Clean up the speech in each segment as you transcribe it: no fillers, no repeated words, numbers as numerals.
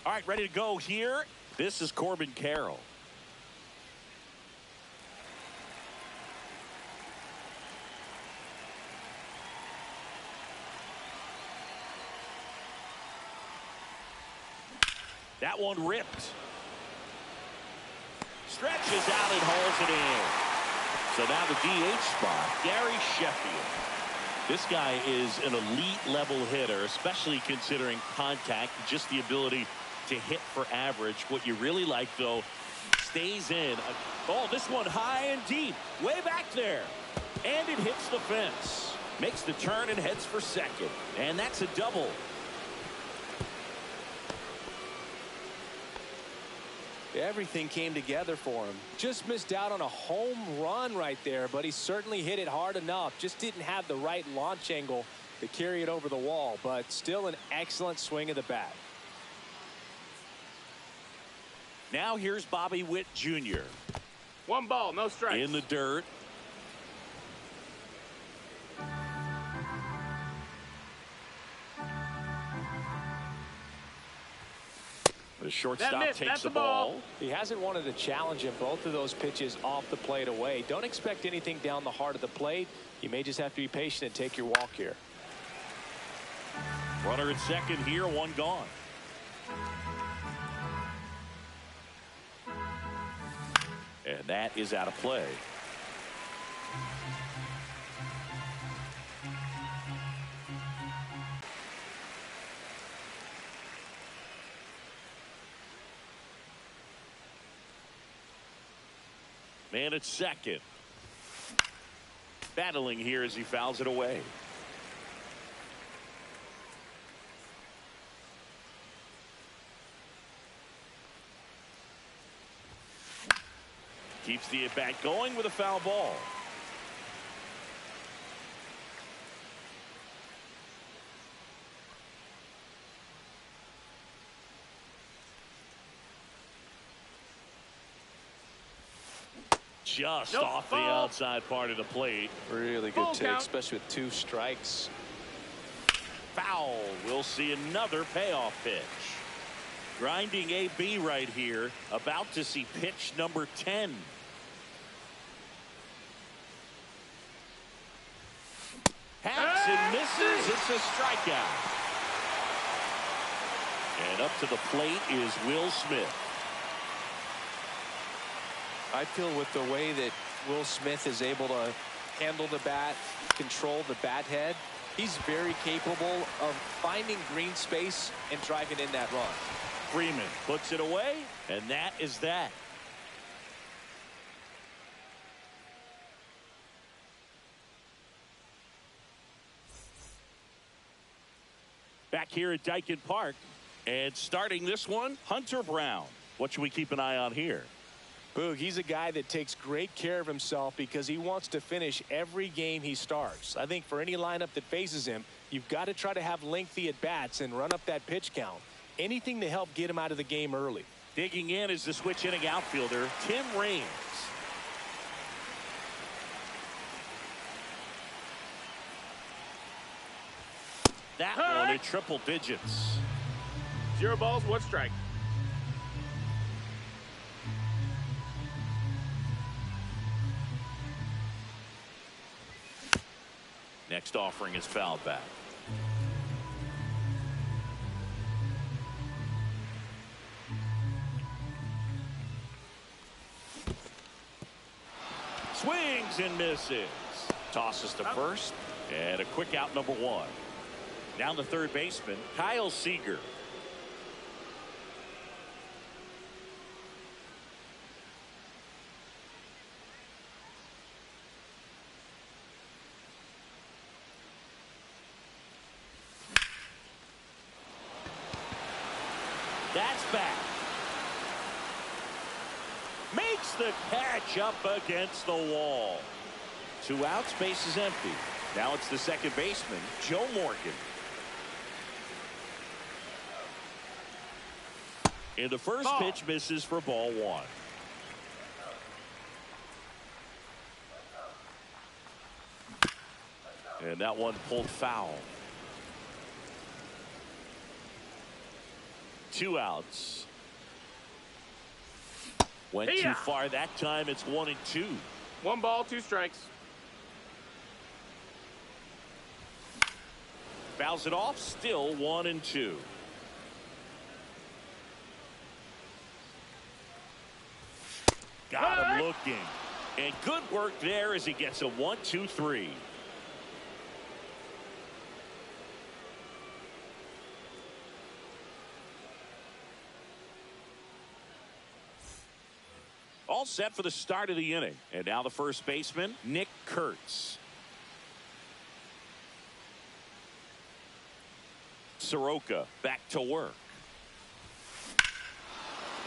All right, ready to go here. This is Corbin Carroll. That one ripped. Stretches out and hauls it in. So now the DH spot, Gary Sheffield. This guy is an elite level hitter, especially considering contact, just the ability to hit for average. What you really like, though, stays in. Oh, this one high and deep, way back there. And it hits the fence. Makes the turn and heads for second. And that's a double. Everything came together for him. Just missed out on a home run right there, but he certainly hit it hard enough. Just didn't have the right launch angle to carry it over the wall, but still an excellent swing of the bat. Now here's Bobby Witt Jr. 1 ball, no strikes. In the dirt. The shortstop takes the ball. He hasn't wanted to challenge him. Both of those pitches off the plate away. Don't expect anything down the heart of the plate. You may just have to be patient and take your walk here. Runner at second here, one gone. And that is out of play. Man at second. Battling here as he fouls it away. Keeps the at-bat going with a foul ball. Just off the outside part of the plate. Really good take, especially with 2 strikes. Foul. We'll see another payoff pitch. Grinding AB right here. About to see pitch number 10. Hacks and misses. It's a strikeout. And up to the plate is Will Smith. I feel with the way that Will Smith is able to handle the bat, control the bat head, He's very capable of finding green space and driving in that run. Freeman puts it away, and that is that. Back here at Dyken Park, and starting this one, Hunter Brown. What should we keep an eye on here? Boog, he's a guy that takes great care of himself because he wants to finish every game he starts. I think for any lineup that faces him, you've got to try to have lengthy at-bats and run up that pitch count. Anything to help get him out of the game early. Digging in is the switch-hitting outfielder, Tim Raines. That one in triple digits. 0 balls, 1 strike. Next offering is fouled back. Swings and misses. Tosses to first, and a quick out, number 1. Now the third baseman, Kyle Seager. That's back. Makes the catch up against the wall. 2 outs, base is empty. Now it's the second baseman, Joe Morgan. And the first pitch misses for ball 1. And that one pulled foul. 2 outs. Went too far that time. It's 1-2. 1 ball, 2 strikes. Fouls it off. Still 1-2. Got him looking. And good work there as he gets a 1-2-3. All set for the start of the inning. And now the first baseman, Nick Kurtz. Soroka back to work.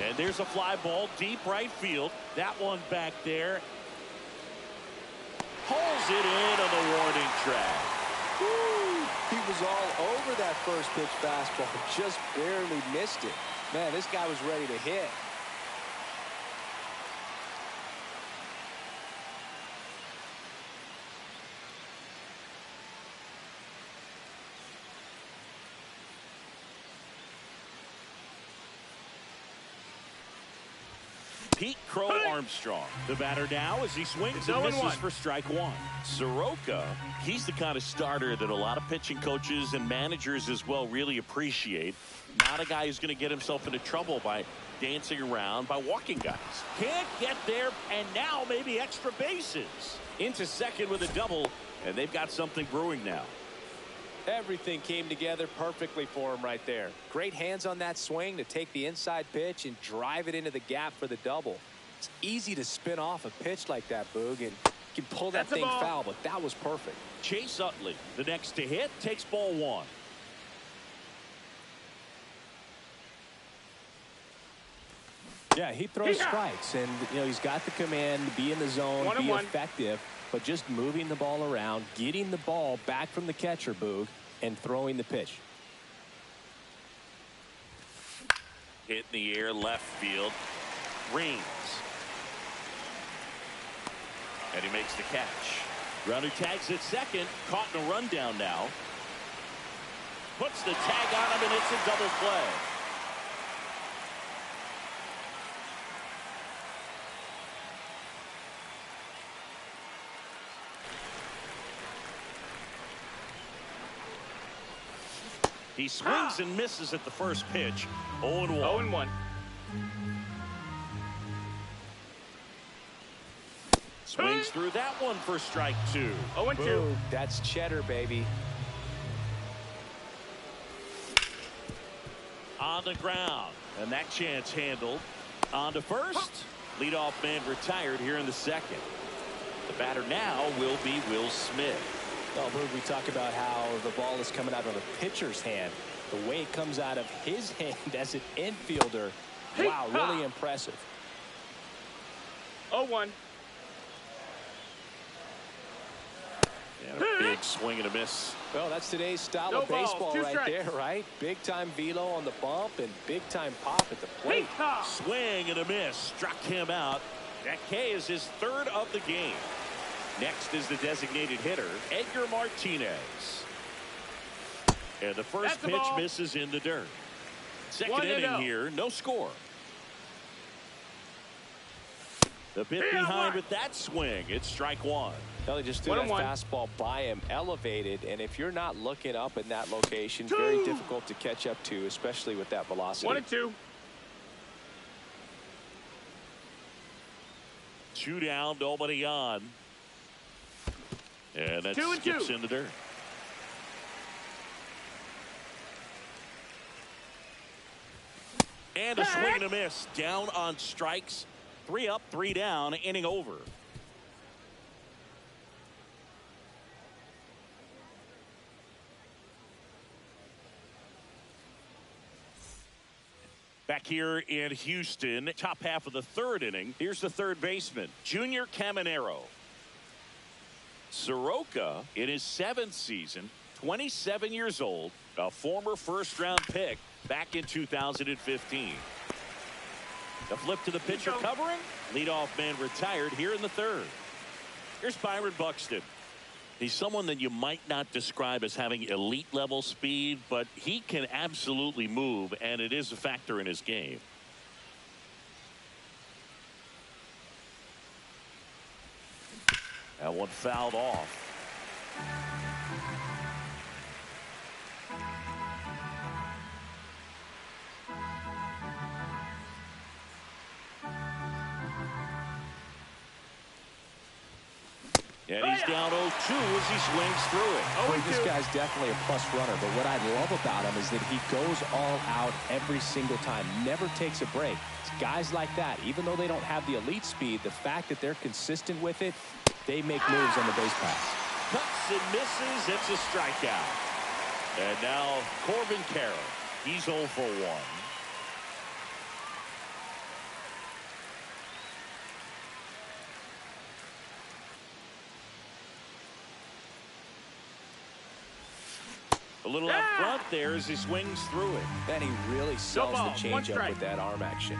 And there's a fly ball deep right field. That one back there. Pulls it in on the warning track. Woo! He was all over that first pitch fastball. Just barely missed it. Man, this guy was ready to hit. Pete Crow Armstrong, the batter now as he swings and misses for strike 1. Soroka, he's the kind of starter that a lot of pitching coaches and managers as well really appreciate. Not a guy who's going to get himself into trouble by dancing around, by walking guys. Can't get there, and now maybe extra bases. Into second with a double, and they've got something brewing now. Everything came together perfectly for him right there. Great hands on that swing to take the inside pitch and drive it into the gap for the double. It's easy to spin off a pitch like that, Boog, and you can pull that thing foul, but that was perfect. Chase Utley, the next to hit, takes ball 1. Yeah, he throws strikes, and he's got the command to be in the zone, be effective. But just moving the ball around, getting the ball back from the catcher, Boog, and throwing the pitch. Hit in the air, left field. Raines. And he makes the catch. Runner tags at second. Caught in a rundown now. Puts the tag on him, and it's a double play. He swings and misses at the first pitch. 0-1. 0-1. Swings through that one for strike 2. 0-2. That's cheddar, baby. on the ground. And that chance handled. On to first. Leadoff man retired here in the second. The batter now will be Will Smith. Well, Boog, we talk about how the ball is coming out of the pitcher's hand. The way it comes out of his hand as an infielder. Wow, really impressive. 0-1. And a big swing and a miss. Well, that's today's style No of balls, baseball 2 right strikes. there, right? Big time velo on the bump and big time pop at the plate. Swing and a miss. Struck him out. That K is his third of the game. Next is the designated hitter, Edgar Martinez. And the first pitch misses in the dirt. Second inning here, no score. The bit behind with that swing. It's strike one. Well, they just threw that fastball by him, elevated, and if you're not looking up in that location, very difficult to catch up to, especially with that velocity. 1-2. 2 down, nobody on. And that skips in the dirt. And a swing and a miss. Down on strikes. 3 up, 3 down, inning over. Back here in Houston, top half of the third inning. Here's the third baseman, Junior Caminero. Soroka in his 7th season, 27 years old, a former first-round pick back in 2015. The flip to the pitcher covering. Leadoff man retired here in the third. Here's Byron Buxton. He's someone that you might not describe as having elite level speed, but he can absolutely move, and it is a factor in his game. That one fouled off. And he's down 0-2 as he swings through it. Boy, this guy's definitely a plus runner, but what I love about him is that he goes all out every single time, never takes a break. It's guys like that, even though they don't have the elite speed, the fact that they're consistent with it, they make moves on the base pass. Cuts and misses. It's a strikeout. And now Corbin Carroll. He's 0 for 1. A little out front there as he swings through it. And he really sells the changeup with that arm action.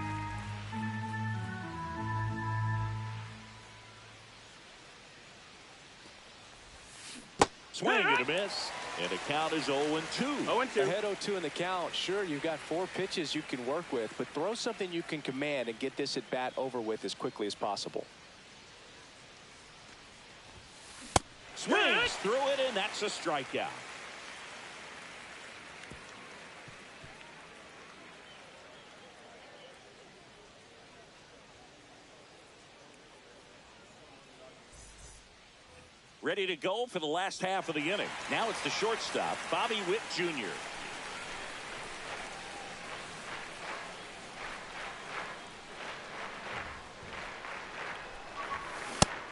Swing and a miss. And the count is 0-2. 0-2. Ahead 0-2 in the count. Sure, you've got 4 pitches you can work with, but throw something you can command and get this at bat over with as quickly as possible. Swings through it, and that's a strikeout. Ready to go for the last half of the inning. Now it's the shortstop, Bobby Witt Jr.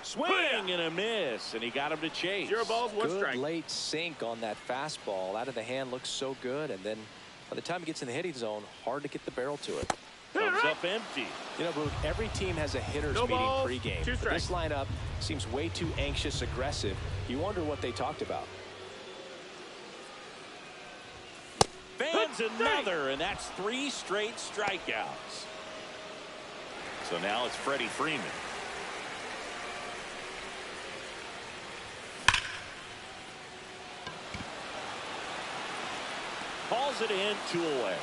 Swing and a miss, and he got him to chase. 0 balls, 1 strike. Good late sink on that fastball. Out of the hand looks so good, and then by the time it gets in the hitting zone, hard to get the barrel to it. Comes up empty. You know, Boog, every team has a hitters meeting pregame. But this lineup seems way too anxious, aggressive. You wonder what they talked about. Fans another, and that's 3 straight strikeouts. So now it's Freddie Freeman. Calls it in, 2 away.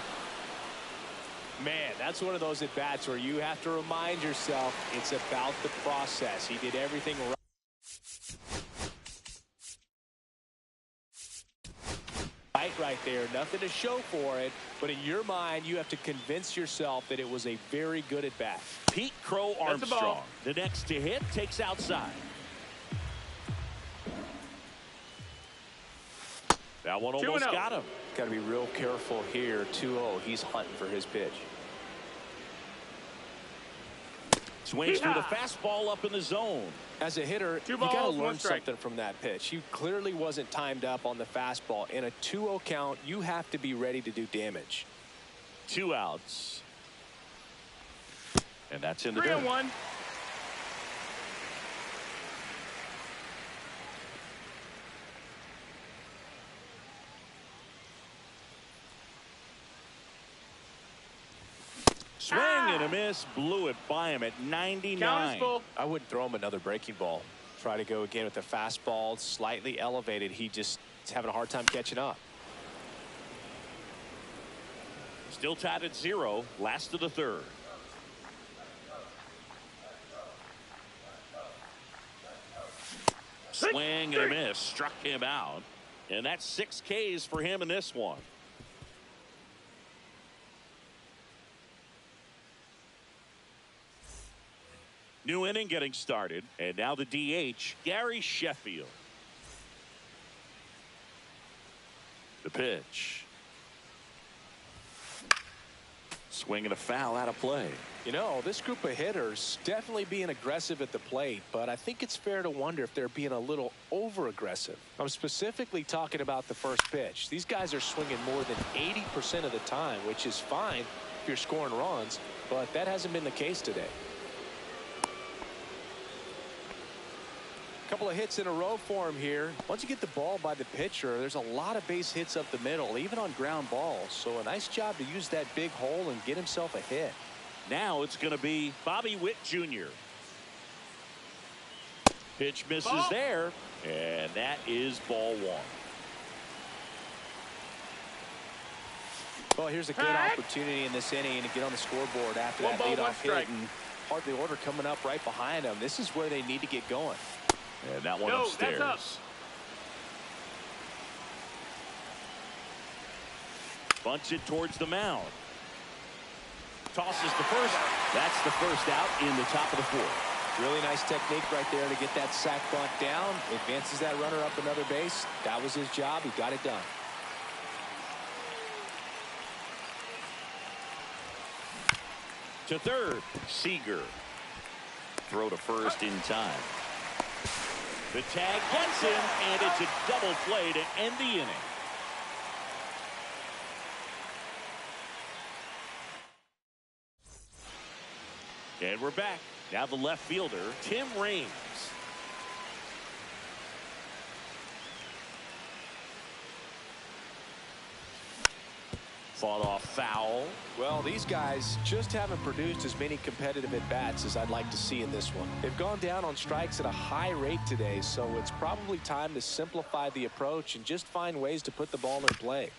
Man, that's one of those at-bats where you have to remind yourself it's about the process. He did everything right there. Nothing to show for it, but in your mind, you have to convince yourself that it was a very good at-bat. Pete Crow Armstrong, the next to hit, takes outside. That one almost 2-0. got him. Got to be real careful here. 2-0. He's hunting for his pitch. Swings through the fastball up in the zone. As a hitter, you got to learn something from that pitch. He clearly wasn't timed up on the fastball. In a 2-0 count, you have to be ready to do damage. 2 outs. And that's in the 3-1. Swing and a miss. Blew it by him at 99. I wouldn't throw him another breaking ball. Try to go again with the fastball slightly elevated. He just is having a hard time catching up. Still tied at 0. Last of the third. Swing and a miss. Struck him out. And that's 6 Ks for him in this one. New inning getting started. And now the DH, Gary Sheffield. The pitch. Swing and a foul out of play. You know, this group of hitters definitely being aggressive at the plate, but I think it's fair to wonder if they're being a little over aggressive. I'm specifically talking about the first pitch. These guys are swinging more than 80% of the time, which is fine if you're scoring runs, but that hasn't been the case today. Couple of hits in a row for him here. Once you get the ball by the pitcher, there's a lot of base hits up the middle, even on ground balls. So a nice job to use that big hole and get himself a hit. Now it's going to be Bobby Witt Jr. Pitch misses there, and that is ball 1. Well, here's a good opportunity in this inning to get on the scoreboard after that leadoff hit, and hardly order coming up right behind them. This is where they need to get going. And that one upstairs. That's up. Bunts it towards the mound. Tosses the first. That's the first out in the top of the 4th. Really nice technique right there to get that sac bunt down. Advances that runner up another base. That was his job. He got it done. To third, Seager. Throw to first in time. The tag gets him, and it's a double play to end the inning. And we're back. Now the left fielder, Tim Raines. Fought off foul. Well, these guys just haven't produced as many competitive at-bats as I'd like to see in this one. They've gone down on strikes at a high rate today, so it's probably time to simplify the approach and just find ways to put the ball in play.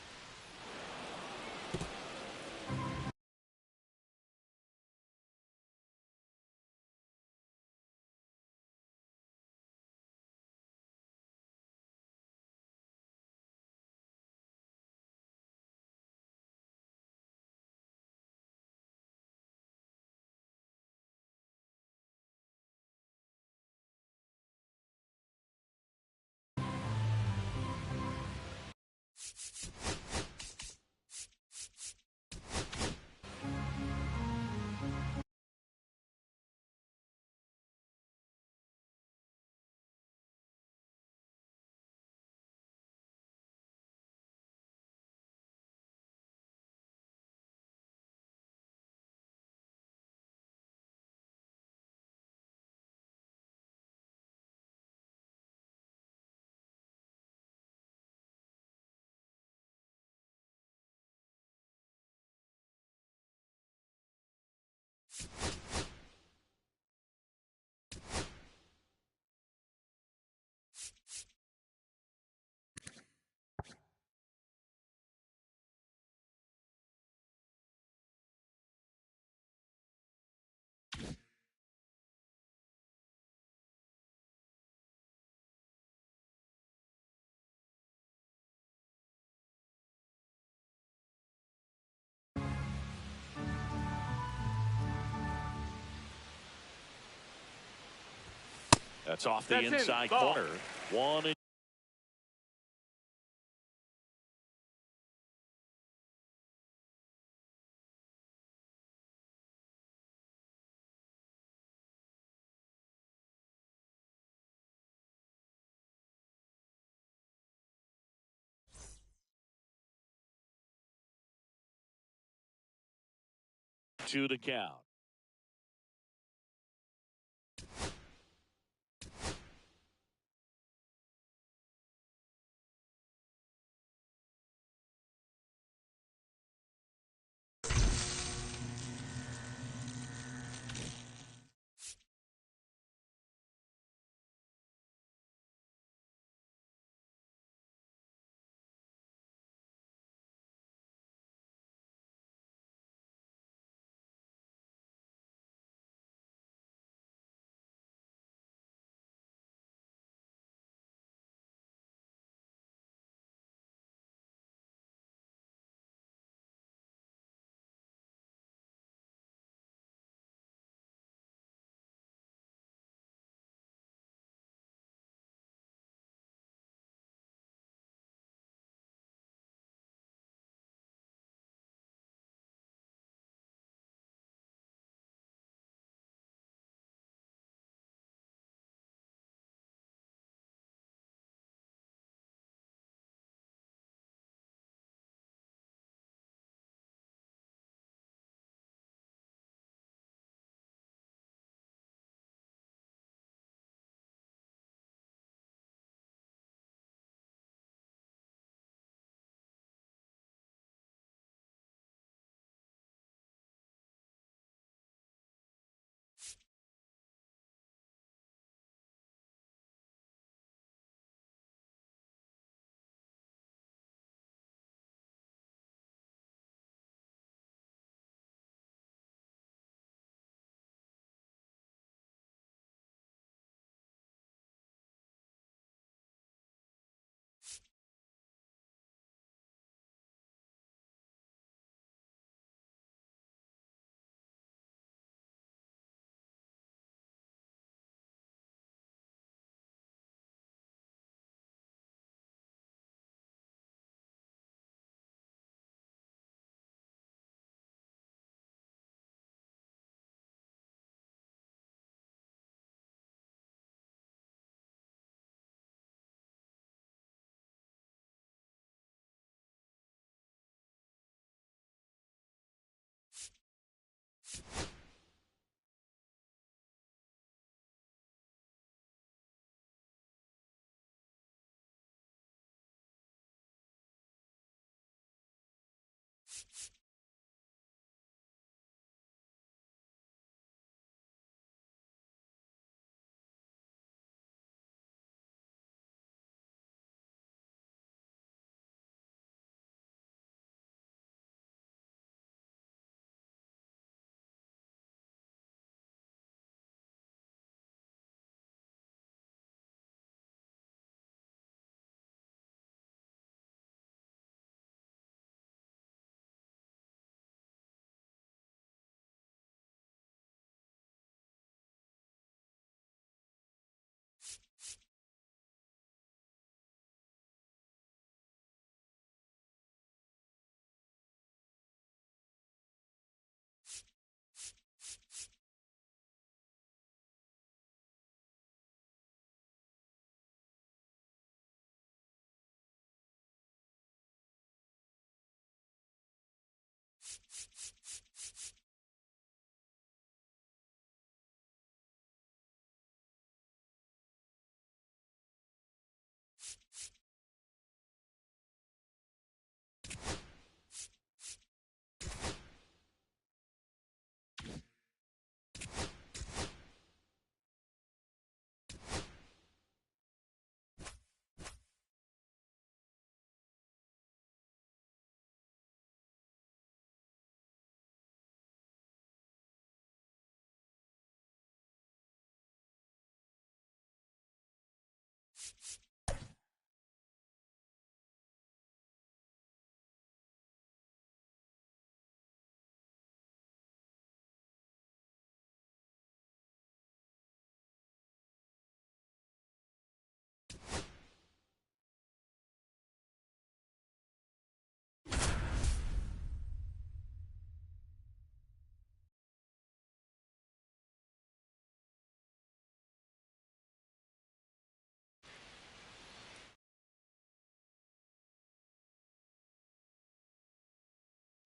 That's off the inside corner. 1-2. To the count.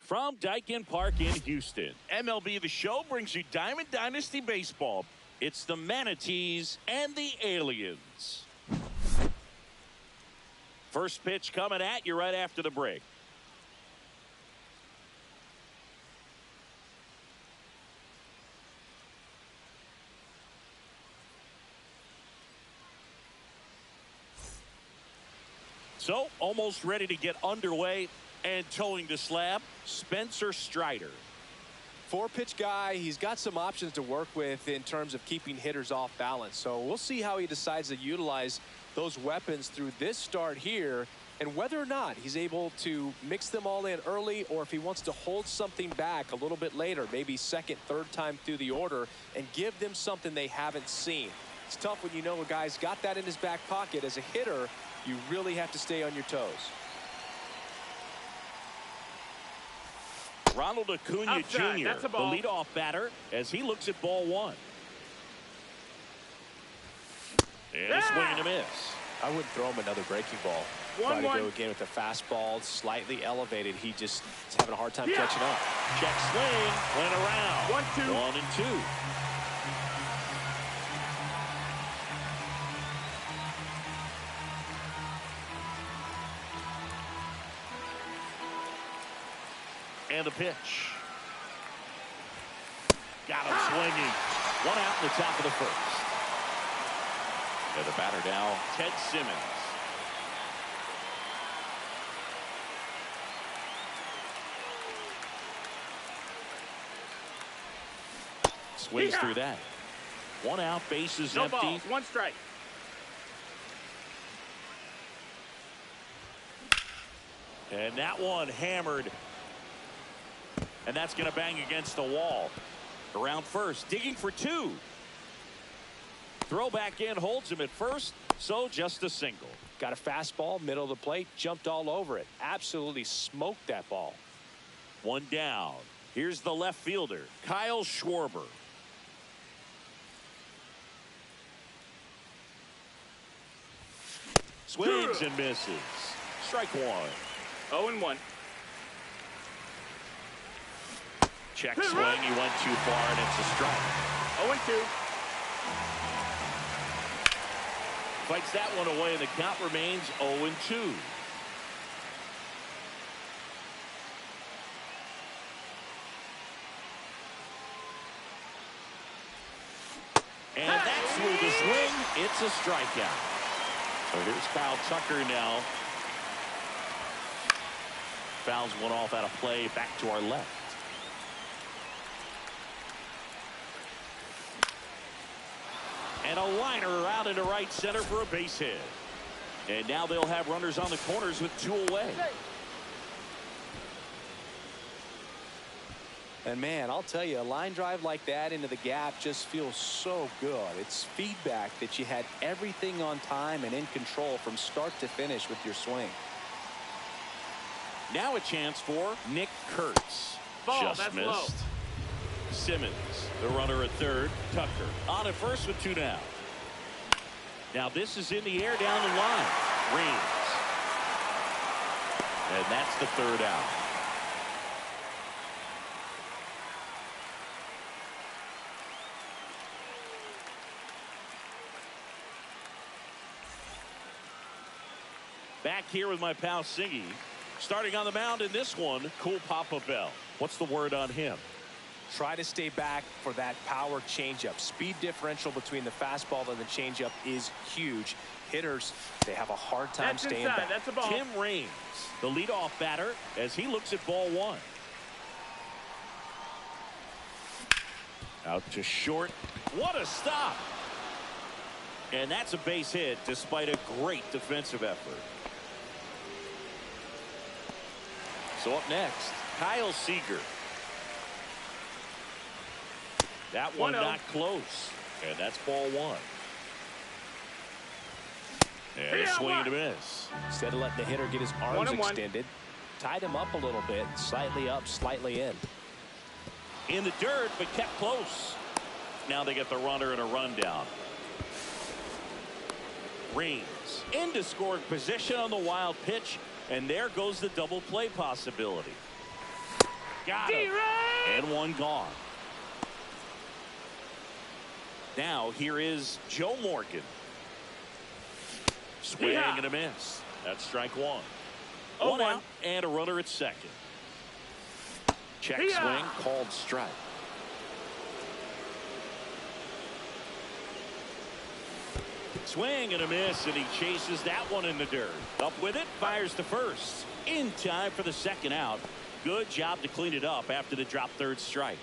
From Daikin Park in Houston, MLB The Show brings you Diamond Dynasty Baseball. It's the Manatees and the Aliens. First pitch coming at you right after the break. So, almost ready to get underway and towing the slab, Spencer Strider. 4-pitch guy. He's got some options to work with in terms of keeping hitters off balance. So we'll see how he decides to utilize those weapons through this start here, and whether or not he's able to mix them all in early, or if he wants to hold something back a little bit later, maybe second, third time through the order, and give them something they haven't seen. It's tough when you know a guy's got that in his back pocket. As a hitter, you really have to stay on your toes. Ronald Acuna Outside. Jr., That's a the ball. leadoff batter, as he looks at ball one. And a swing and a miss. I wouldn't throw him another breaking ball. Try to go again with the fastball, slightly elevated. He just is having a hard time catching up. Check swing, went around. 1-2. 1-2. And the pitch. Got him swinging. One out in the top of the first. And the batter now, Ted Simmons. Swings through that. One out, bases No empty. balls, 1 strike. And that one hammered. And that's going to bang against the wall. Around first, digging for 2. Throw back in, holds him at first, so just a single. Got a fastball, middle of the plate, jumped all over it. Absolutely smoked that ball. One down. Here's the left fielder, Kyle Schwarber. Swings and misses. Strike one. 0-1. Check swing. He went too far, and it's a strike. 0-2. Fights that one away, and the count remains 0-2. And that's through the swing. It's a strikeout. So here's Kyle Tucker now. Fouls one off out of play, back to our left. And a liner out into right center for a base hit. And now they'll have runners on the corners with 2 away. And man, I'll tell you, a line drive like that into the gap just feels so good. It's feedback that you had everything on time and in control from start to finish with your swing. Now a chance for Nick Kurtz. Ball, Just that's missed. low. Simmons, the runner at third. Tucker on at first with 2 down. Now this is in the air down the line. Reigns. And that's the 3rd out. Back here with my pal Singy. Starting on the mound in this one, Cool Papa Bell. What's the word on him? Try to stay back for that power changeup. Speed differential between the fastball and the changeup is huge. Hitters, they have a hard time That's staying inside. back. That's a ball. Tim Raines, the leadoff batter, as he looks at ball one. Out to short. What a stop. And that's a base hit despite a great defensive effort. So up next, Kyle Seager. That one 1-0. not close. And that's ball one. And a swing and a miss. Instead of letting the hitter get his arms 1-1. extended, tied him up a little bit, slightly up, slightly in. In the dirt, but kept close. Now they get the runner and a rundown. Reigns into scoring position on the wild pitch, and there goes the double play possibility. Got him. And one gone. Now here is Joe Morgan. Swing and a miss. That's strike one. One out and a runner at second. Check swing, called strike. Swing and a miss, and he chases that one in the dirt. Up with it, fires to first. In time for the second out. Good job to clean it up after the drop third strike.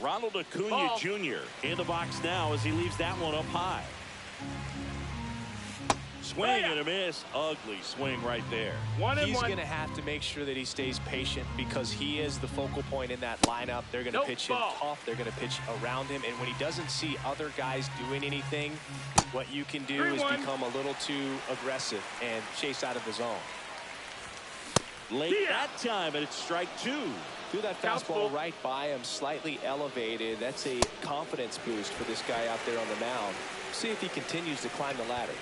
Ronald Acuna Jr. in the box now as he leaves that one up high. Swing and a miss. Ugly swing right there. He's going to have to make sure that he stays patient because he is the focal point in that lineup. They're going to pitch him tough. They're going to pitch around him. And when he doesn't see other guys doing anything, what you can do is become a little too aggressive and chase out of the zone. Late that time, and it's strike two. Threw that fastball right by him, slightly elevated. That's a confidence boost for this guy out there on the mound. See if he continues to climb the ladder.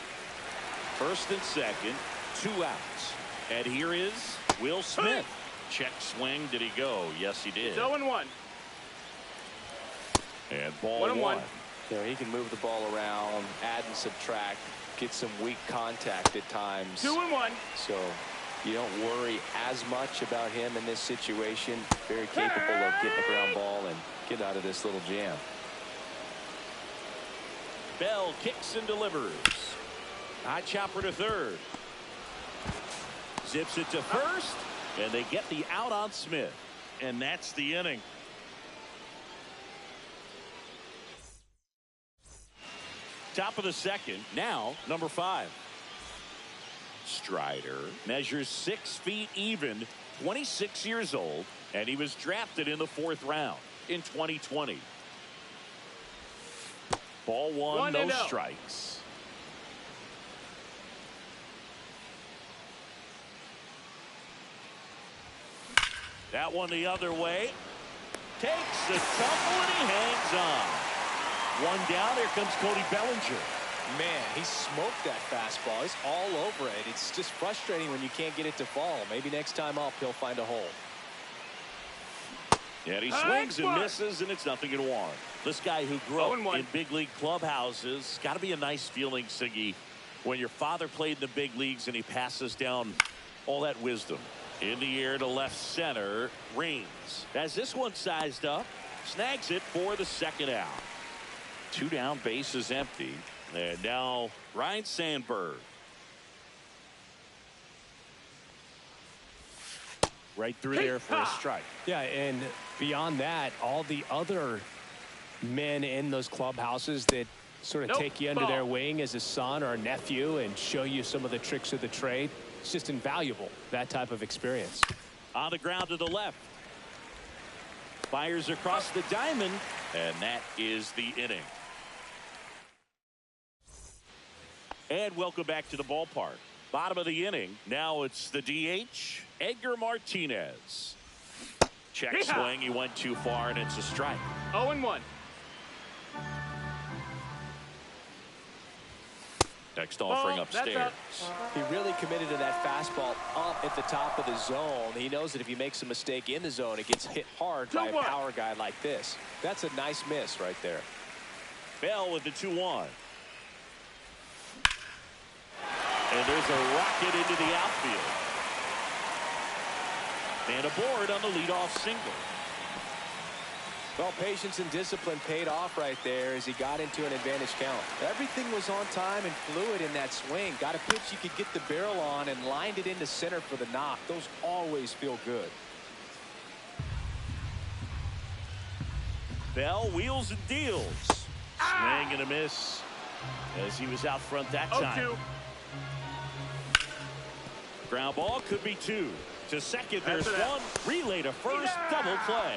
First and second, 2 outs. And here is Will Smith. Check swing. Did he go? Yes, he did. 0-1. And ball one. There, he can move the ball around, add and subtract, get some weak contact at times. 2-1. So you don't worry as much about him in this situation. Very capable of getting a ground ball and getting out of this little jam. Bell kicks and delivers. High chopper to third. Zips it to first, and they get the out on Smith. And that's the inning. Top of the second. Now, number 5. Strider measures 6 feet even, 26 years old, and he was drafted in the 4th round in 2020. Ball one, no strikes. That one the other way. Takes the tumble and he hangs on. One down. Here comes Cody Bellinger. Man, he smoked that fastball. He's all over it. It's just frustrating when you can't get it to fall. Maybe next time up he'll find a hole. Yeah, he swings and misses, and it's 0-1. This guy who grew up in big league clubhouses, got to be a nice feeling, Siggy, when your father played in the big leagues and he passes down all that wisdom. In the air to left center, Reigns. As this one sized up, snags it for the second out. 2 down, bases empty. And now Ryan Sandberg. Right through there for a strike. Yeah, and beyond that, all the other men in those clubhouses that sort of take you under their wing as a son or a nephew and show you some of the tricks of the trade. It's just invaluable, that type of experience. On the ground to the left. Fires across the diamond, and that is the inning. And welcome back to the ballpark. Bottom of the inning. Now it's the DH, Edgar Martinez. Check swing. He went too far, and it's a strike. 0-1. Next offering upstairs. He really committed to that fastball up at the top of the zone. He knows that if he makes a mistake in the zone, it gets hit hard by a power guy like this. That's a nice miss right there. Bell with the 2-1. And there's a rocket into the outfield. And aboard on the leadoff single. Well, patience and discipline paid off right there as he got into an advantage count. Everything was on time and fluid in that swing. Got a pitch you could get the barrel on and lined it into center for the knock. Those always feel good. Bell wheels and deals. Swing and a miss as he was out front that time. 0-2. Ground ball could be 2. To second, there's 1. Relay to first, double play.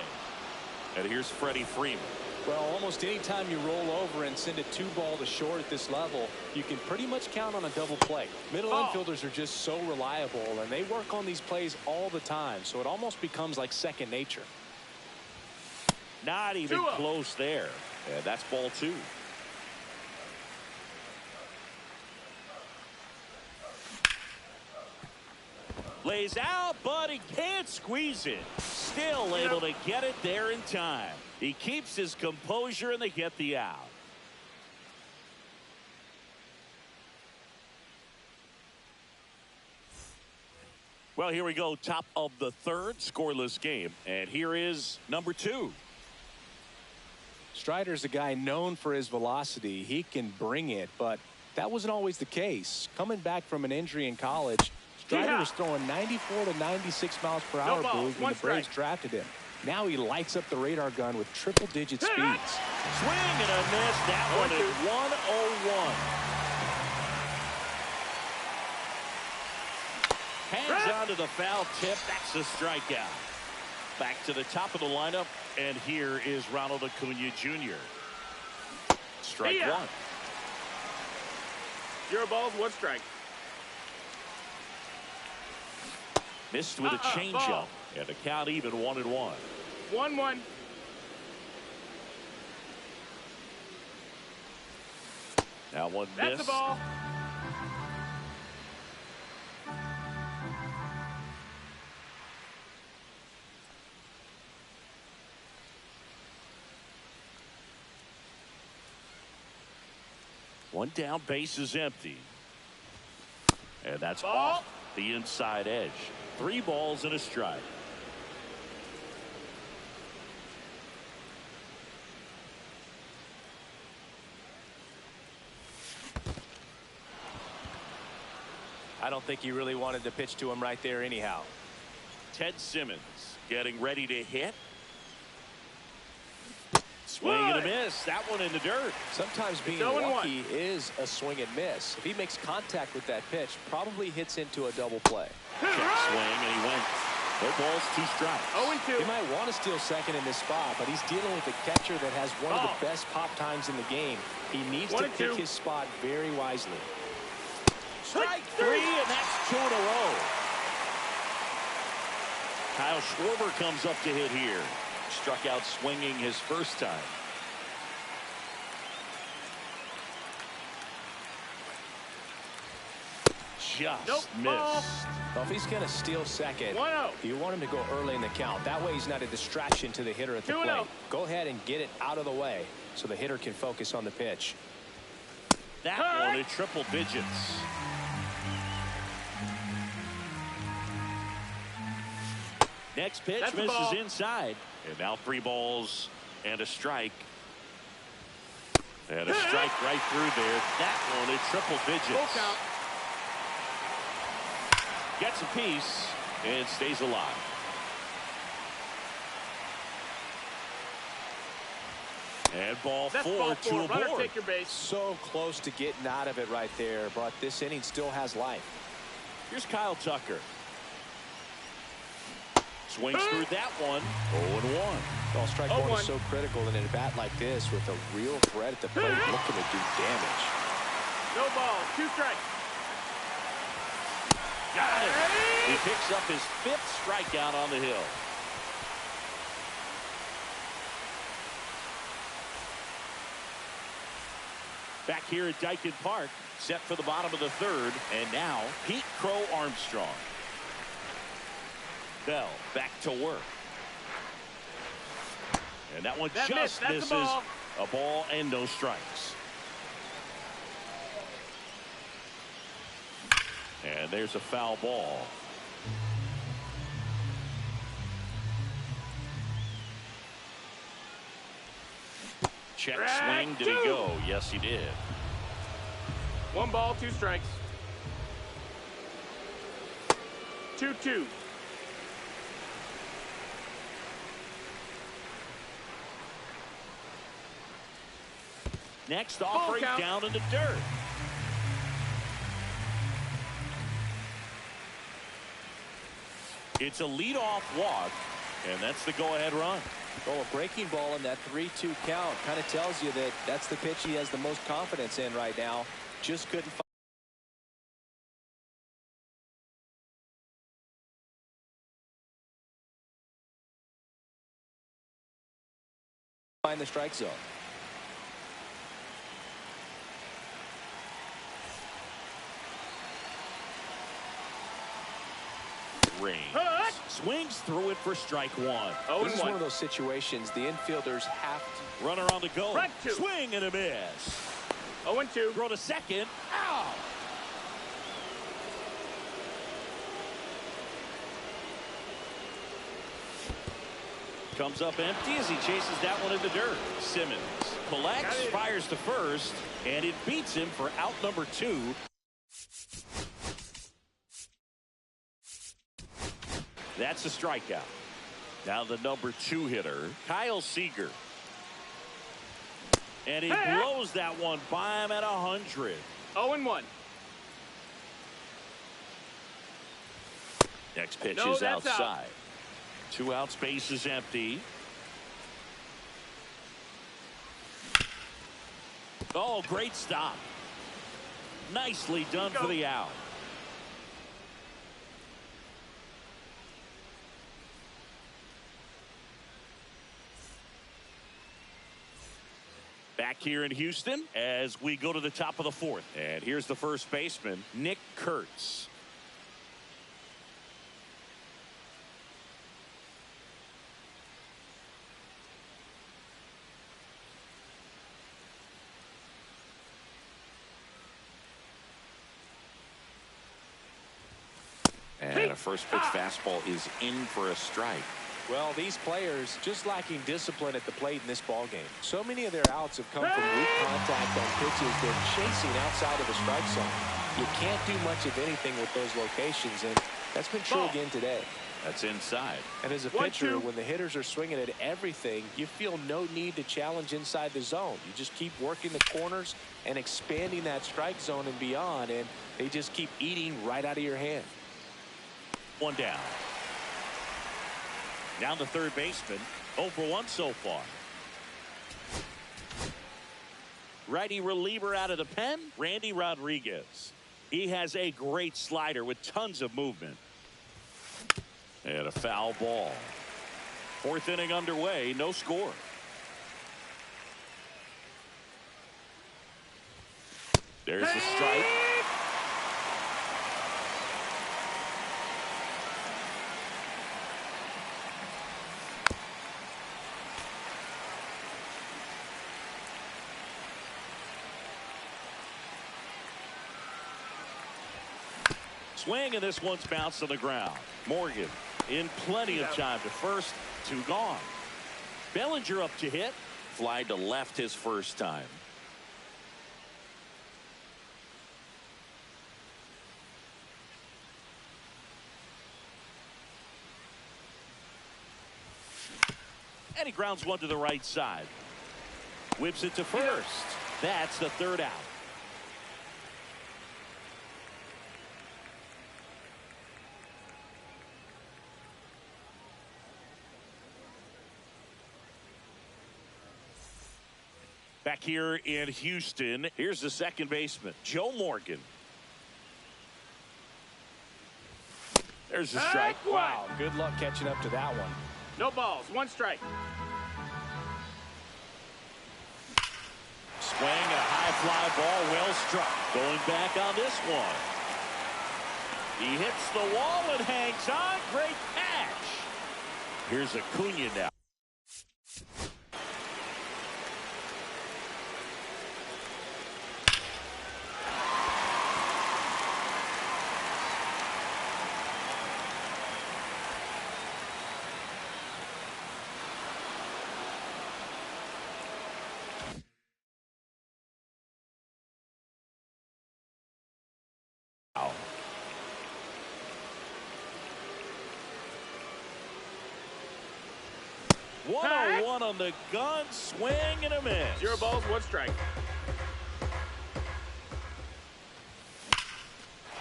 And here's Freddie Freeman. Well, almost any time you roll over and send a 2-ball to short at this level, you can pretty much count on a double play. Middle infielders are just so reliable, and they work on these plays all the time, so it almost becomes like second nature. Not even close there. And that's ball 2. Lays out, but he can't squeeze it. Still able to get it there in time. He keeps his composure, and they get the out. Well, here we go. Top of the third, scoreless game. And here is number 2. Strider's a guy known for his velocity. He can bring it, but that wasn't always the case. Coming back from an injury in college, Strider was throwing 94 to 96 miles per hour when the Braves drafted him. Now he lights up the radar gun with triple-digit speeds. Swing and a miss. That one is 101. Hangs on to the foul tip. That's a strikeout. Back to the top of the lineup, and here is Ronald Acuna Jr. Strike one. 0 balls, 1 strike. Missed with a changeup, and the count even 1-1. 1-1. Now one That's miss. the ball. One down, base is empty. And that's Ball. off the inside edge. 3 balls and a strike. I don't think he really wanted to pitch to him right there anyhow. Ted Simmons getting ready to hit. Swing and a miss. That one in the dirt. Sometimes being lucky is a swing and miss. If he makes contact with that pitch, probably hits into a double play. Check swing, and he went. No balls, 2 strikes. 0-2. He might want to steal second in this spot, but he's dealing with a catcher that has one of the best pop times in the game. He needs to pick his spot very wisely. Strike 3, and that's 2 in a row. Kyle Schwarber comes up to hit here. Struck out swinging his first time. Just missed. Well, if he's going to steal second, you want him to go early in the count. That way he's not a distraction to the hitter at the plate. Go ahead and get it out of the way so the hitter can focus on the pitch. That one at triple digits. Next pitch misses inside. And now 3 balls and a strike. And a strike right through there. That one at triple digits. Gets a piece and stays alive. And ball 4 to a board. Take your base. So close to getting out of it right there, but this inning still has life. Here's Kyle Tucker. Swings through that one. 0-1. Well, strike one is so critical in a bat like this with a real threat at the plate looking to do damage. No ball, 2 strikes. Got it. He picks up his 5th strikeout on the hill. Back here at Dyken Park, set for the bottom of the 3rd, and now Pete Crow Armstrong. Bell back to work. And that one just misses. A ball and no strikes. And there's a foul ball. Check swing. Did he go? Yes, he did. 1 ball, 2 strikes. 2-2. Next offering down in the dirt. It's a leadoff walk, and that's the go-ahead run. Well, a breaking ball in that 3-2 count kind of tells you that that's the pitch he has the most confidence in right now. Just couldn't find the strike zone. range. Hut. Swings through it for strike one. This is one of those situations the infielders have to. Runner on the go. Strike two. Swing and a miss. 0-2. Throw to second. Ow! Comes up empty as he chases that one in the dirt. Simmons collects, fires to first, and it beats him for out number 2. That's a strikeout. Now the number 2 hitter, Kyle Seager. And he blows that one by him at 100. 0-1. Next pitch No, is that's outside. 2 outs, base is empty. Oh, great stop. Nicely done for the out. Back here in Houston as we go to the top of the 4th. And here's the first baseman, Nick Kurtz. And a first pitch fastball is in for a strike. Well, these players just lacking discipline at the plate in this ball game. So many of their outs have come from weak contact on pitches they're chasing outside of the strike zone. You can't do much of anything with those locations, and that's been true again today. That's inside. And as a pitcher, when the hitters are swinging at everything, you feel no need to challenge inside the zone. You just keep working the corners and expanding that strike zone and beyond, and they just keep eating right out of your hand. 1 down. Now the third baseman, 0 for 1 so far. Righty reliever out of the pen, Randy Rodriguez. He has a great slider with tons of movement. And a foul ball. 4th inning underway, no score. There's the strike. Swing, and this one's bounced on the ground. Morgan in plenty of time to first. 2 gone. Bellinger up to hit. Fly to left his first time. And he grounds one to the right side. Whips it to first. That's the 3rd out. Back here in Houston, here's the second baseman, Joe Morgan. There's the strike. Wow, good luck catching up to that one. No balls, 1 strike. Swing and a high fly ball, well struck. Going back on this one. He hits the wall and hangs on. Great catch. Here's Acuna now. One on the gun, swing and a miss. 0 balls, 1 strike.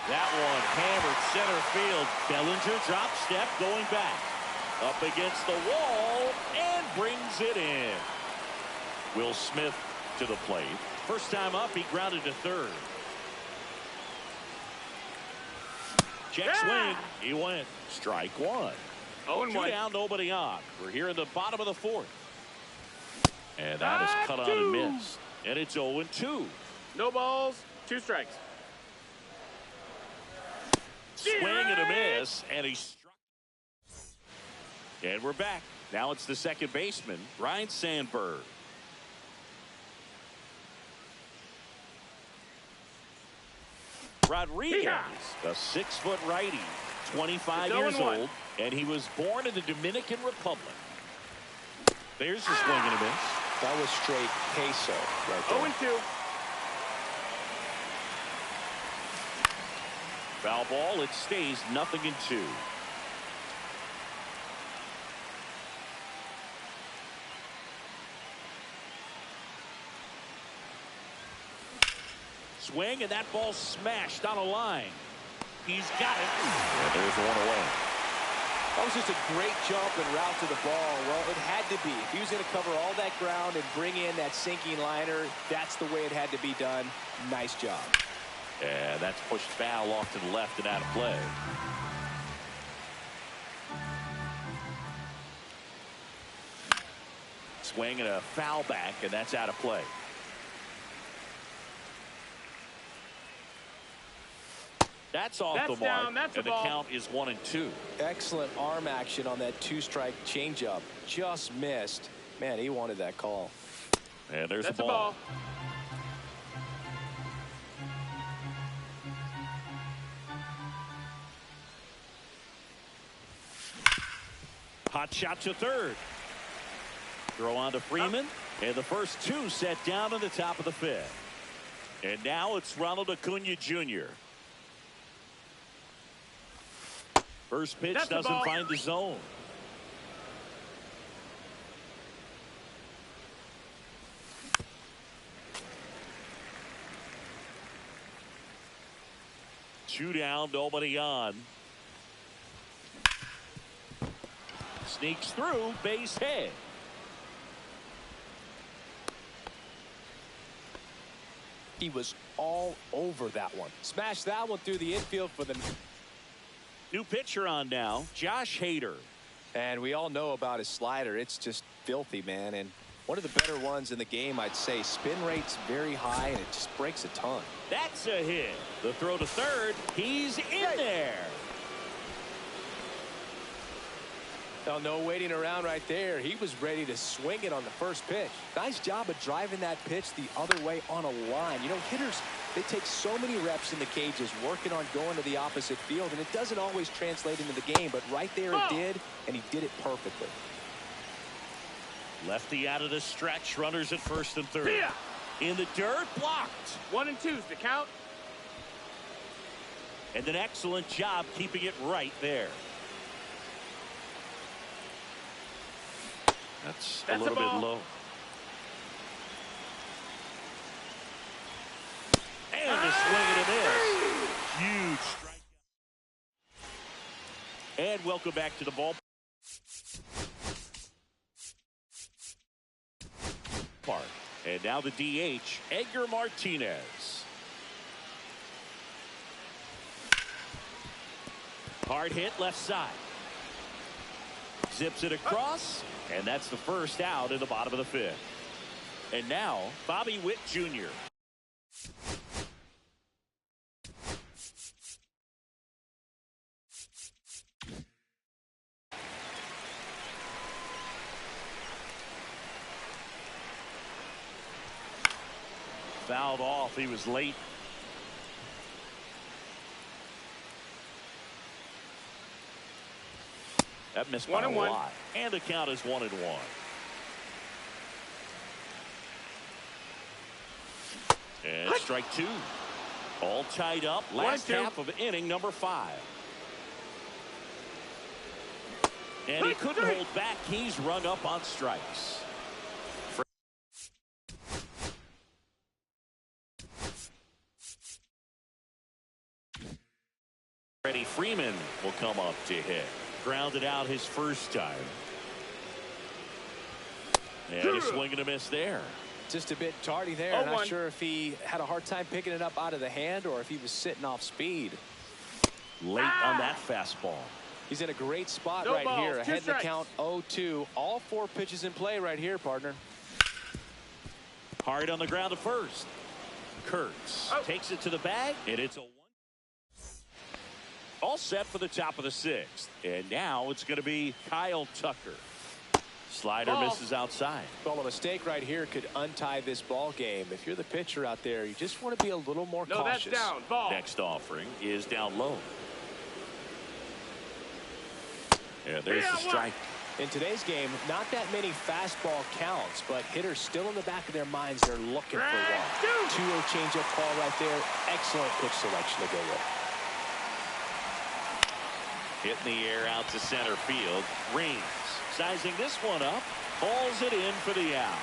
That one hammered center field. Bellinger drop step going back. Up against the wall and brings it in. Will Smith to the plate. First time up, he grounded to 3rd. Check swing. He went. Strike 1. 0-1. 2 down, nobody on. We're here in the bottom of the 4th. And that is cut on and missed. And it's 0-2. No balls, 2 strikes. Swing and a miss. And he struck. And we're back. Now it's the second baseman, Ryan Sandberg. Rodriguez, a 6-foot righty, 25 years old, and he was born in the Dominican Republic. There's a swing and a miss. That was straight queso right there. 0-2. Foul ball, it stays 0-2. Swing, and that ball smashed on a line. He's got it. And there's one away. That was just a great jump and route to the ball. Well, it had to be. If he was going to cover all that ground and bring in that sinking liner, that's the way it had to be done. Nice job. And that's pushed foul off to the left and out of play. Swing and a foul back, and that's out of play. That's off the mark, down. That's and the ball. count is 1-2. Excellent arm action on that two-strike changeup. Just missed. Man, he wanted that call. And there's That's the ball. Hot shot to third. Throw on to Freeman. And the first two set down in the top of the fifth. And now it's Ronald Acuna Jr. First pitch doesn't find the zone. Two down, nobody on. Sneaks through, base hit. He was all over that one. Smashed that one through the infield for the... New pitcher on now, Josh Hader. And we all know about his slider. It's just filthy, man. And one of the better ones in the game, I'd say. Spin rate's very high, and it just breaks a ton. That's a hit. The throw to third. He's in there. Well, no waiting around right there. He was ready to swing it on the first pitch. Nice job of driving that pitch the other way on a line. You know, hitters, they take so many reps in the cages working on going to the opposite field, and it doesn't always translate into the game, but right there it did, and he did it perfectly. Lefty out of the stretch. Runners at first and third. In the dirt, blocked. 1-2's the count. And an excellent job keeping it right there. That's a little bit low. And a swing and a miss. Huge strikeout. And welcome back to the ball park. And now the DH, Edgar Martinez. Hard hit left side. Zips it across, and that's the first out in the bottom of the fifth. And now, Bobby Witt Jr. Fouled off. He was late. That missed by a lot. And the count is 1-1. And strike two. All tied up. Last half of inning number 5. And he couldn't hold back. He's rung up on strikes. Freddie Freeman will come up to hit. Grounded out his first time. And a swing and a miss there. Just a bit tardy there. Not sure if he had a hard time picking it up out of the hand or if he was sitting off speed. Late on that fastball. He's in a great spot right here. Ahead in the count 0-2. All 4 pitches in play right here, partner. Hard on the ground to first. Kurtz takes it to the bag, and it's a 1. All set for the top of the sixth. And now it's going to be Kyle Tucker. Slider misses outside. Well, a mistake right here could untie this ball game. If you're the pitcher out there, you just want to be a little more cautious. That's down. Ball. Next offering is down low. And there's the strike. In today's game, not that many fastball counts, but hitters still in the back of their minds, they're looking for one. 2-0 changeup call right there. Excellent pitch selection to go with. Hit in the air out to center field. Reigns sizing this one up. Hauls it in for the out.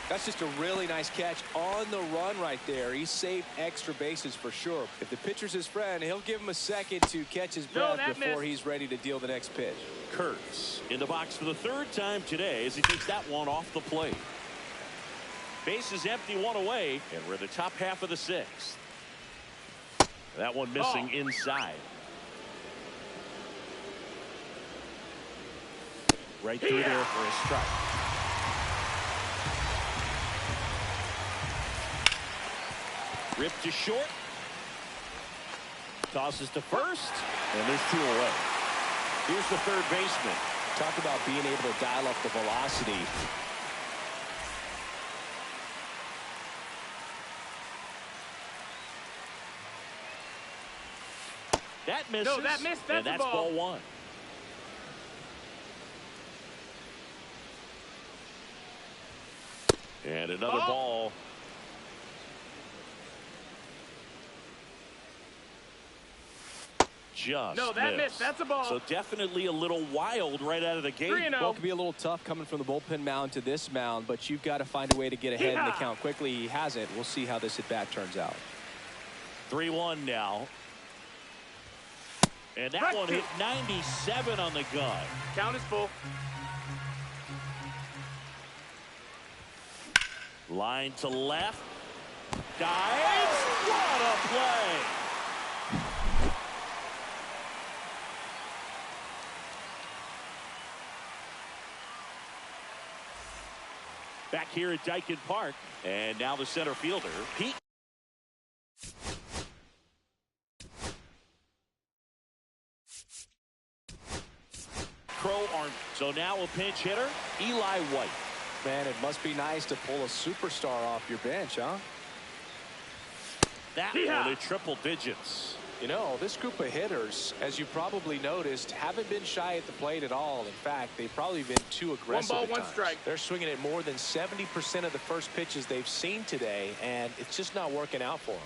That's just a really nice catch on the run right there. He saved extra bases for sure. If the pitcher's his friend, he'll give him a second to catch his breath before he's ready to deal the next pitch. Kurtz in the box for the third time today as he takes that one off the plate. Base is empty, one away, and we're in the top half of the sixth. That one missing inside. Right through there for a strike. Ripped to short. Tosses to first. And there's 2 away. Here's the third baseman. Talk about being able to dial up the velocity. That misses. No, that missed. And that's ball 1. And another ball. Just missed. That's a ball. So definitely a little wild right out of the gate. Well, it could be a little tough coming from the bullpen mound to this mound, but you've got to find a way to get ahead in the count quickly. He hasn't. We'll see how this at bat turns out. 3-1 now. And that one hit 97 on the gun. Count is full. Line to left. Dives. What a play. Back here at Dyken Park. And now the center fielder, Pete. Crow Arm. So now a pinch hitter, Eli White. Man, it must be nice to pull a superstar off your bench, huh? That one at triple digits. You know, this group of hitters, as you probably noticed, haven't been shy at the plate at all. In fact, they've probably been too aggressive. 1 ball, 1 strike. They're swinging at more than 70% of the first pitches they've seen today, and it's just not working out for them.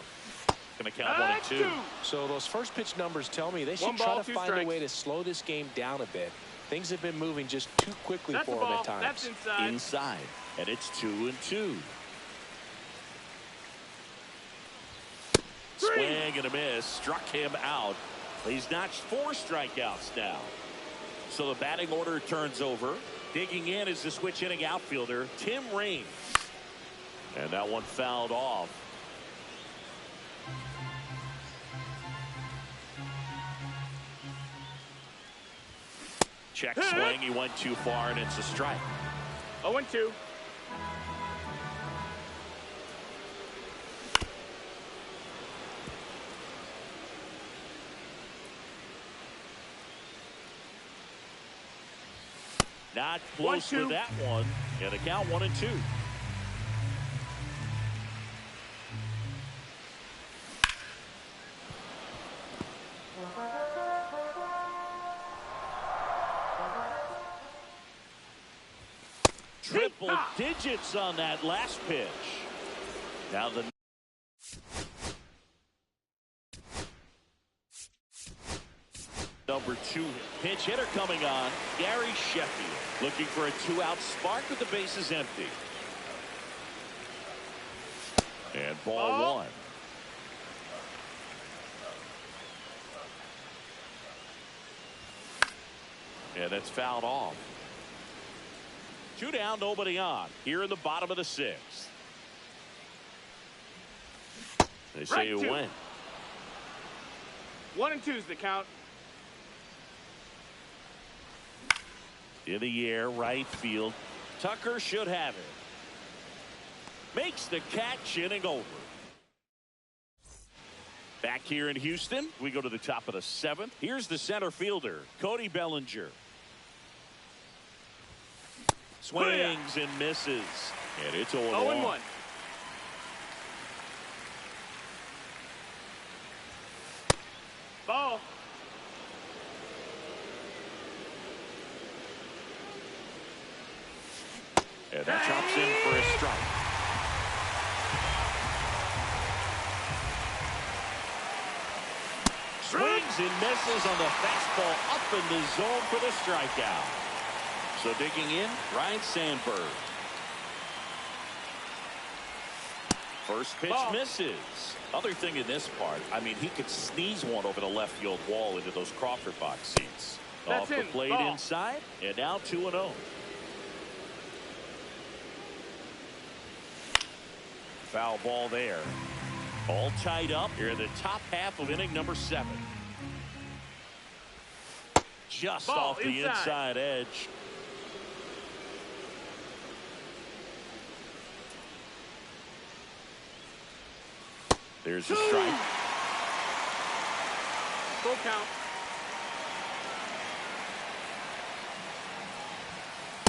Going to count 1 and 2. So those first pitch numbers tell me they should try to find a way to slow this game down a bit. Things have been moving just too quickly for them at times. That's inside. Inside. And it's 2 and 2. Swing and a miss. Struck him out. He's notched 4 strikeouts now. So the batting order turns over. Digging in is the switch hitting outfielder, Tim Raines. And that one fouled off. Check swing. He went too far, and it's a strike. 0 and 2. Not close to that one. And the count 1 and 2. Triple digits on that last pitch. Now the number 2 pinch hitter coming on, Gary Sheffield, looking for a 2-out spark with the bases empty. And ball 1. And that's fouled off. 2 down, nobody on. Here in the bottom of the 6th. They say you win. 1 and 2 is the count. In the air, right field. Tucker should have it. Makes the catch, inning over. Back here in Houston, we go to the top of the 7th. Here's the center fielder, Cody Bellinger. Swings and misses. And it's 0-1. Ball. And that chops in for a strike. Swings and misses on the fastball up in the zone for the strikeout. So digging in, Ryan Sandberg. First pitch misses. Other thing in this part, I mean, he could sneeze one over the left field wall into those Crawford box seats. Off the plate inside, and now 2-0. Foul ball there. All tied up here in the top half of inning number 7. Just off the inside edge. There's a strike. Full count.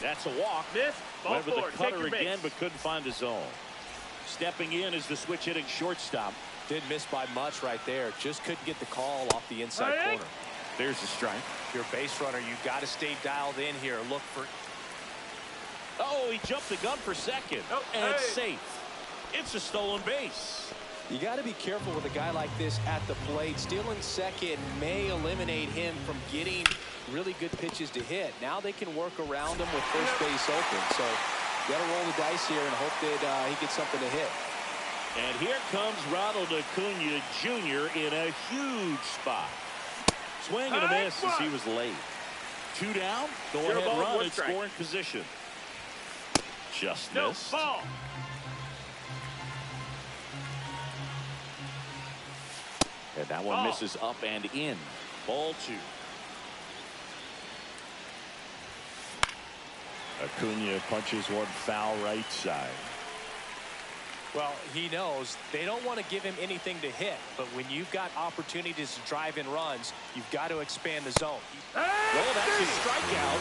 That's a walk. Miss. Ball Went with the 4. cutter again, but couldn't find the zone. Stepping in is the switch hitting shortstop. Didn't miss by much right there. Just couldn't get the call off the inside corner. There's a strike. If you're a base runner, you've got to stay dialed in here. Look for. Oh, he jumped the gun for second. And it's safe. It's a stolen base. You got to be careful with a guy like this at the plate. Stealing second may eliminate him from getting really good pitches to hit. Now they can work around him with first base open. So you got to roll the dice here and hope that he gets something to hit. And here comes Ronald Acuna Jr. in a huge spot. Swing and a miss as he was late. 2 down. Go ahead, run at scoring position. Just missed. Ball. And that one misses up and in. Ball 2. Acuna punches one foul right side. Well, he knows they don't want to give him anything to hit, but when you've got opportunities to drive in runs, you've got to expand the zone. Well, that's a strikeout.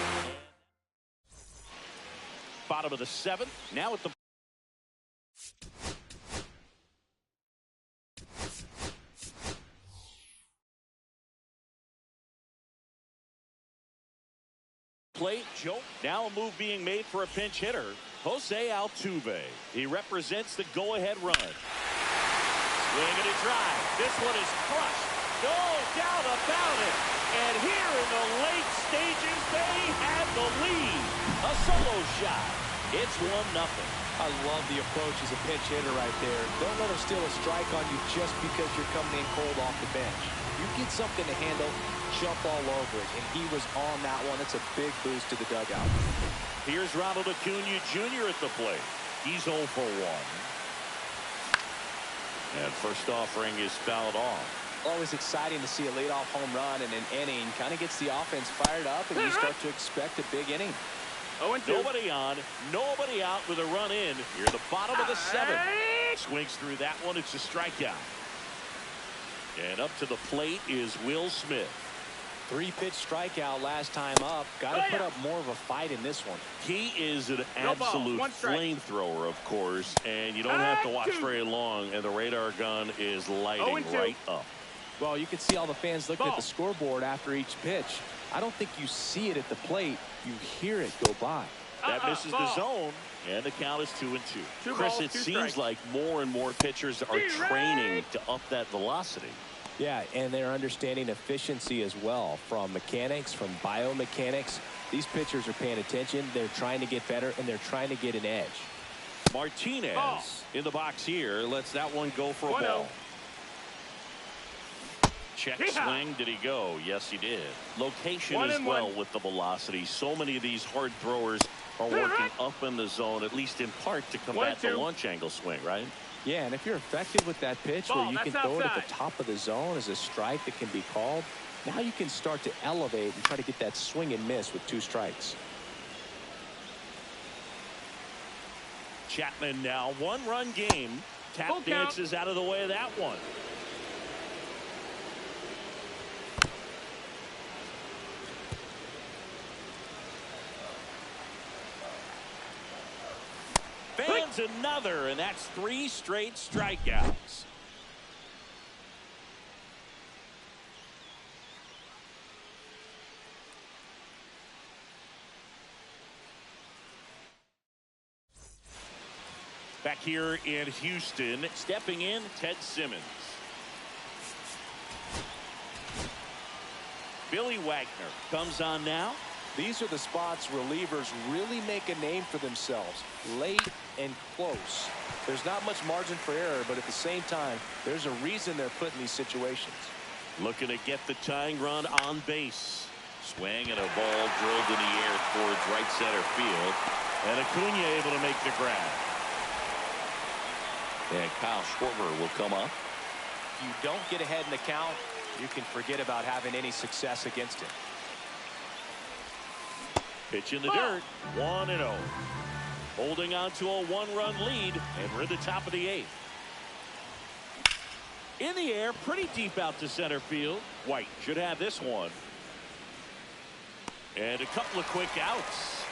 Bottom of the 7th. Now at the plate. Joke. Now a move being made for a pinch hitter, Jose Altuve. He represents the go-ahead run. Swing and a drive. This one is crushed. No doubt about it. And here in the late stages, they have the lead. A solo shot. It's 1-0. I love the approach as a pinch hitter right there. Don't let him steal a strike on you just because you're coming in cold off the bench. You get something to handle, jump all over it, and he was on that one. It's a big boost to the dugout. Here's Ronald Acuna Jr. at the plate. He's 0 for 1. And first offering is fouled off. Always exciting to see a leadoff home run in an inning. Kind of gets the offense fired up, and you start to expect a big inning. 0-2. Nobody on, nobody out with a run in. Here at the bottom of the 7th. Swings through that one. It's a strikeout. And up to the plate is Will Smith. 3-pitch strikeout last time up. Got to put up more of a fight in this one. He is an absolute flamethrower, of course, and you don't have to watch very long, and the radar gun is lighting right up. Well, you can see all the fans looking at the scoreboard after each pitch. I don't think you see it at the plate. You hear it go by. That misses the zone, and the count is 2-2. Chris, it seems like more and more pitchers are training to up that velocity. Yeah, and they're understanding efficiency as well from mechanics, from biomechanics. These pitchers are paying attention. They're trying to get better, and they're trying to get an edge. Martinez in the box here lets that one go for a ball. Check swing. Did he go? Yes, he did. Location as well with the velocity. So many of these hard throwers are working up in the zone, at least in part, to combat the launch angle swing, right? Yeah, and if you're effective with that pitch where you can throw it at the top of the zone as a strike that can be called, now you can start to elevate and try to get that swing and miss with 2 strikes. Chapman now 1-run game. Tap dances out of the way of that one. Lands another, and that's 3 straight strikeouts. Back here in Houston, stepping in, Ted Simmons. Billy Wagner comes on now. These are the spots relievers really make a name for themselves. Late and close. There's not much margin for error, but at the same time, there's a reason they're put in these situations. Looking to get the tying run on base. Swing and a ball drilled in the air towards right center field. And Acuna able to make the grab. And Kyle Schwarber will come up. If you don't get ahead in the count, you can forget about having any success against him. Pitch in the dirt. 1-0. Holding on to a 1-run lead, and we're at the top of the 8th. In the air, pretty deep out to center field. White should have this one. And a couple of quick outs.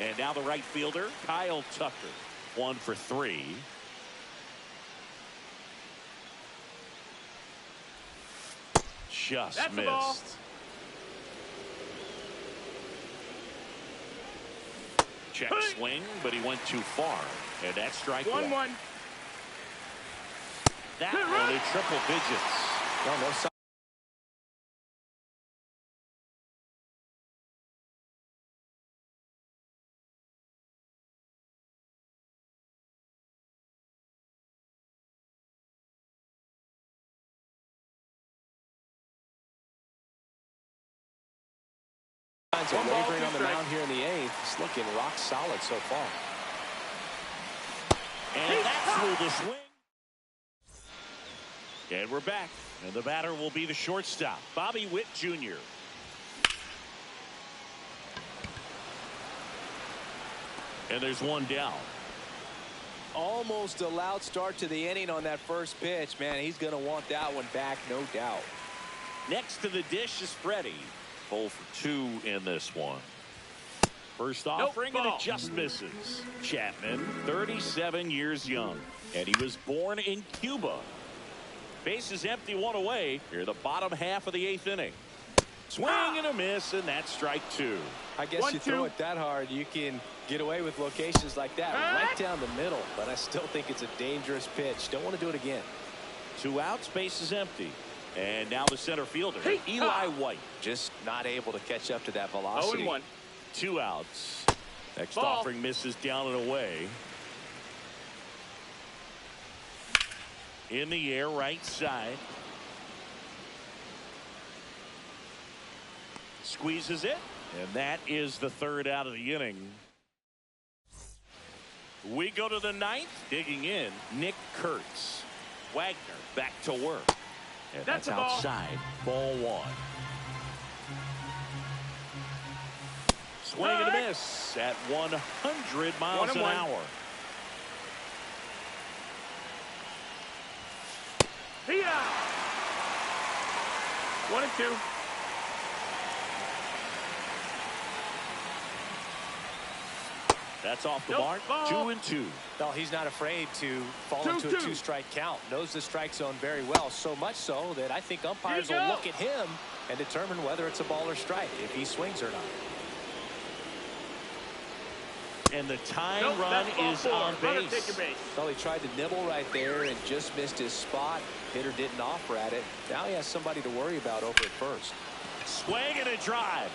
And now the right fielder, Kyle Tucker. 1 for 3. Just That's missed. Check swing, but he went too far. And that's strike 1. 1-1. That one in triple digits. No sign. One ball, Wavering 2 on the strikes. mound here in the 8th. It's looking rock solid so far. And that's through the swing. And we're back. And the batter will be the shortstop, Bobby Witt Jr. And there's one down. Almost a loud start to the inning on that first pitch. Man, he's going to want that one back, no doubt. Next to the dish is Freddie. 0 for 2 in this one. First offering, and it just misses. Chapman, 37 years young, and he was born in Cuba. Base is empty, 1 away. Here, the bottom half of the 8th inning. Swing and a miss, and that's strike 2. I guess you throw it that hard, you can get away with locations like that, right down the middle. But I still think it's a dangerous pitch. Don't want to do it again. 2 outs, base is empty. And now the center fielder, Eli White. Just not able to catch up to that velocity. 0-1. 2 outs. Next Ball. offering misses down and away. In the air, right side. Squeezes it, and that is the 3rd out of the inning. We go to the 9th. Digging in, Nick Kurtz. Wagner back to work. And that's a ball. outside. Ball 1. Swing and a miss at 100 miles an 1-1. hour. Here. 1-2. That's off the Nope, mark. ball. 2-2. No, he's not afraid to fall into a 2-strike count. Knows the strike zone very well. So much so that I think umpires will look at him and determine whether it's a ball or strike, if he swings or not. And the tying run is on base. Well, he tried to nibble right there and just missed his spot. Hitter didn't offer at it. Now he has somebody to worry about over at first. Swing and a drive.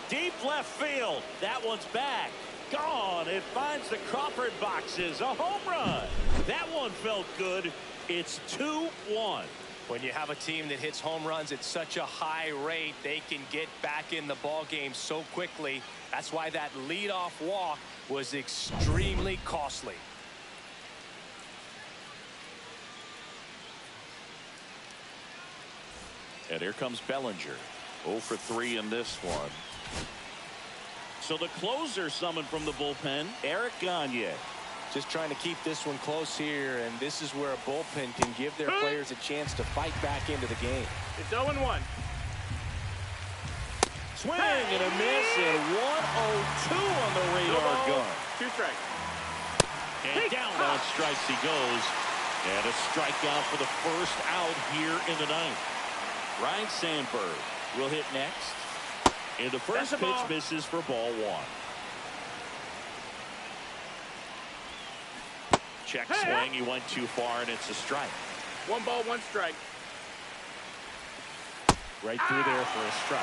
Deep left field. That one's back. Gone. It finds the Crawford boxes. A home run. That one felt good. It's 2-1. When you have a team that hits home runs at such a high rate, they can get back in the ball game so quickly. That's why that leadoff walk was extremely costly. And here comes Bellinger. 0 for 3 in this one. So the closer summoned from the bullpen, Eric Gagne. Just trying to keep this one close here, and this is where a bullpen can give their players a chance to fight back into the game. It's 0-1. Swing and a miss, and 102 on the radar gun. 2 strikes. And down on strikes he goes. And a strikeout for the first out here in the ninth. Ryan Sandberg will hit next. And the first pitch misses for ball 1. Check swing. He went too far, and it's a strike. 1 ball, 1 strike. Right through there for a strike.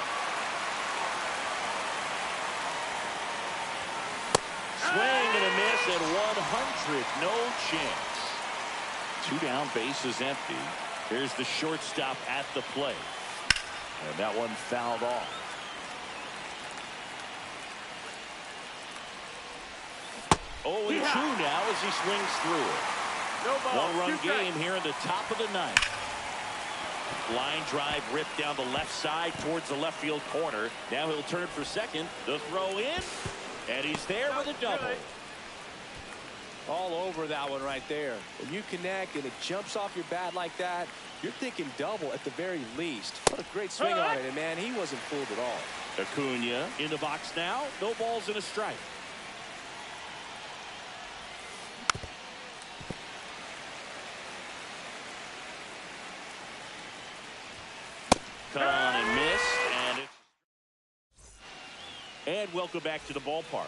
Swing and a miss at 100. No chance. 2 down, bases empty. Here's the shortstop at the plate. And that one fouled off. 0-2 now as he swings through it. No ball. 1-run game here in the top of the ninth. Line drive ripped down the left side towards the left field corner. Now he'll turn for second. The throw in. And he's there with a double. All over that one right there. When you connect and it jumps off your bat like that, you're thinking double at the very least. What a great swing on it, and man, he wasn't fooled at all. Acuna in the box now. No balls and a strike. Cut on and missed. And welcome back to the ballpark.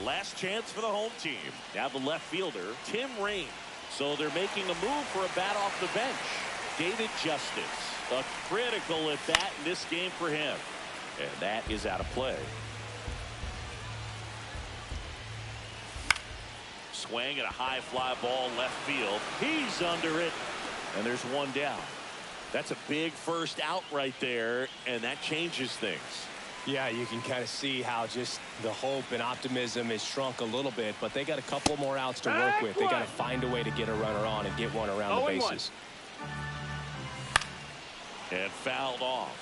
Last chance for the home team. Now the left fielder, Tim Raines. So they're making a move for a bat off the bench. David Justice. A critical at bat in this game for him. And that is out of play. Swing at a high fly ball left field. He's under it. And there's 1 down. That's a big first out right there. And that changes things. Yeah, you can kind of see how just the hope and optimism is shrunk a little bit, but they got a couple more outs to work with. They got to find a way to get a runner on and get one around the bases. And fouled off.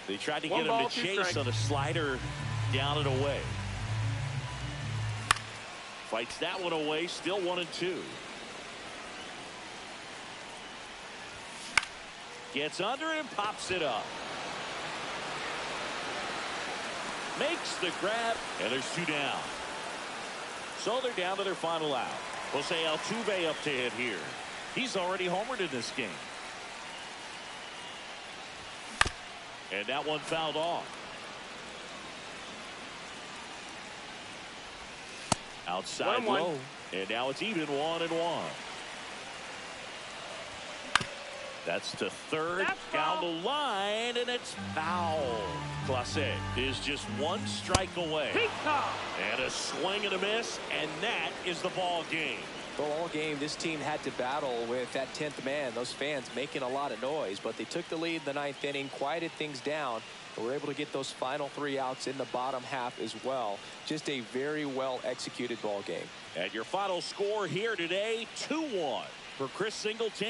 They tried to get him to chase on a slider down and away. Fights that one away, still 1-2. Gets under it and pops it up. Makes the grab, and there's 2 down. So they're down to their final out. Jose Altuve up to hit here. He's already homered in this game. And that one fouled off. Outside low. And now it's even 1-1. That's to third. Down the line, and it's foul. Clase is just 1 strike away. And a swing and a miss, and that is the ball game. Well, all game, this team had to battle with that 10th man. Those fans making a lot of noise, but they took the lead in the 9th inning, quieted things down, and were able to get those final 3 outs in the bottom half as well. Just a very well executed ball game. And your final score here today, 2-1 for Chris Singleton.